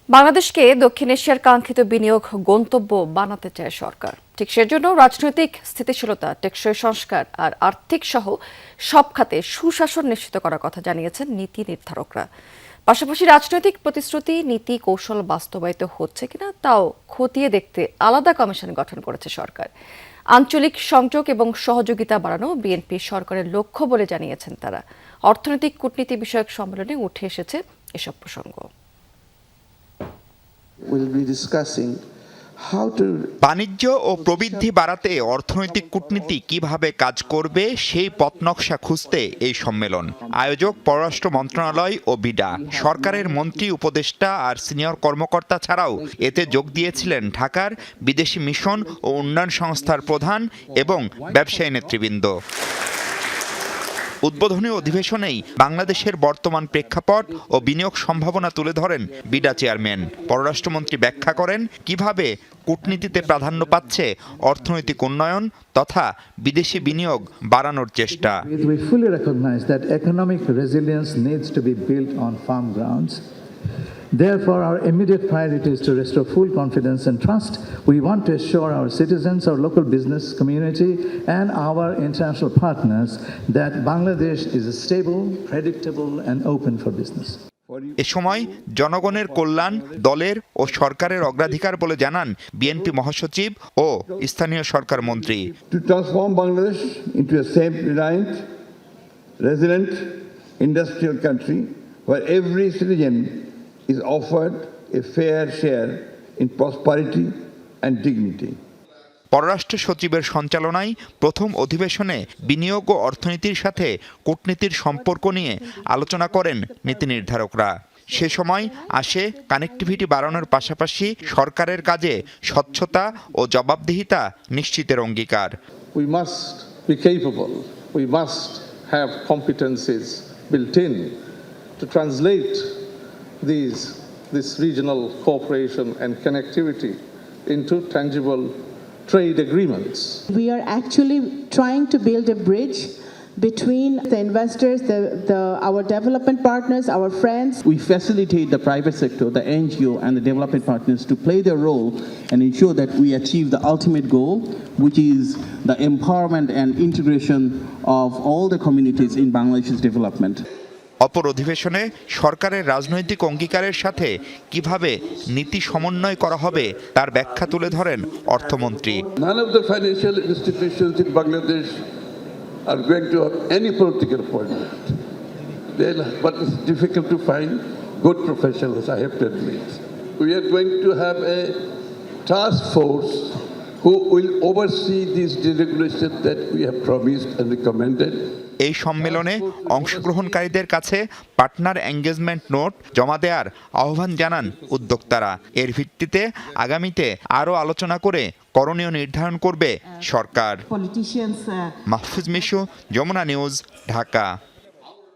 বাংলাদেশকে দক্ষিণ এশিয়ার কাঙ্ক্ষিত বিনিয়োগ গন্তব্য বানাতে চায় সরকার। ঠিক সেজন্য রাজনৈতিক স্থিতিশীলতা, টেকসই সংস্কার আর আর্থিক সহ সব খাতে সুশাসন নিশ্চিত করার কথা জানিয়েছেন নীতি নির্ধারকরা। পাশাপাশি রাজনৈতিক প্রতিশ্রুতি, নীতি কৌশল বাস্তবায়িত হচ্ছে কিনা তাও খতিয়ে দেখতে আলাদা কমিশন গঠন করেছে সরকার। আঞ্চলিক সংযোগ এবং সহযোগিতা বাড়ানো বিএনপি সরকারের লক্ষ্য বলে জানিয়েছেন তারা। অর্থনৈতিক কূটনীতি বিষয়ক সম্মেলনে উঠে এসেছে এসব প্রসঙ্গ। বাণিজ্য ও প্রবৃদ্ধি বাড়াতে অর্থনৈতিক কূটনীতি কিভাবে কাজ করবে সেই পথ নকশা খুঁজতে এই সম্মেলন। আয়োজক পররাষ্ট্র মন্ত্রণালয় ও বিডা। সরকারের মন্ত্রী, উপদেষ্টা আর সিনিয়র কর্মকর্তা ছাড়াও এতে যোগ দিয়েছিলেন ঢাকার বিদেশি মিশন ও উন্নয়ন সংস্থার প্রধান এবং ব্যবসায়ী নেতৃবৃন্দ। উদ্বোধনী অধিবেশনেই বাংলাদেশের বর্তমান প্রেক্ষাপট ও বিনিয়োগ সম্ভাবনা তুলে ধরেন বিডা চেয়ারম্যান। পররাষ্ট্রমন্ত্রী ব্যাখ্যা করেন কিভাবে কূটনীতিতে প্রাধান্য পাচ্ছে অর্থনৈতিক উন্নয়ন তথা বিদেশি বিনিয়োগ বাড়ানোর চেষ্টা। Therefore, our immediate priority is to restore full confidence and trust. We want to assure our citizens, our local business community, and our international partners that Bangladesh is stable, predictable, and open for business. এ সময় জনগণের কল্যাণ দলের ও সরকারের অগ্রাধিকার বলে জানান BNP মহাসচিব ও স্থানীয় সরকার মন্ত্রী। To transform Bangladesh into a self-reliant, resilient, industrial country where every citizen is offered a fair share in prosperity and dignity. পররাষ্ট্র সচিবের সঞ্চালনায় প্রথম অধিবেশনে বিনিয়োগ ও অর্থনীতির সাথে কূটনীতির সম্পর্ক নিয়ে আলোচনা করেন নীতি নির্ধারকরা। সে সময় আসে কানেক্টিভিটি বাড়ানোর পাশাপাশি সরকারের কাজে স্বচ্ছতা ও জবাবদিহিতা নিশ্চিতের অঙ্গীকার। We must be capable, we must have competencies built in to translate this regional cooperation and connectivity into tangible trade agreements. We are actually trying to build a bridge between the investors, our development partners, our friends. We facilitate the private sector, the NGO and the development partners to play their role and ensure that we achieve the ultimate goal, which is the empowerment and integration of all the communities in Bangladesh's development. অপর অধিবেশনে সরকারের রাজনৈতিক অঙ্গীকারের সাথে কিভাবে নীতি সমন্বয় করা হবে তার ব্যাখ্যা তুলে ধরেন অর্থমন্ত্রী। None of the financial institutions in Bangladesh are going to have any political appointment. But it's difficult to find good professionals, I have to admit. We are going to have a task force who will oversee these deregulations that we have promised and recommended. এই সম্মেলনে অংশগ্রহণকারীদের কাছে partner engagement note জমা দেওয়ার আহ্বান জানান উদ্যোক্তারা। এর ভিত্তিতে আগামীতে আরও আলোচনা করে করণীয় নির্ধারণ করবে সরকার। মাহফুজ মিশু, যমুনা নিউজ, ঢাকা।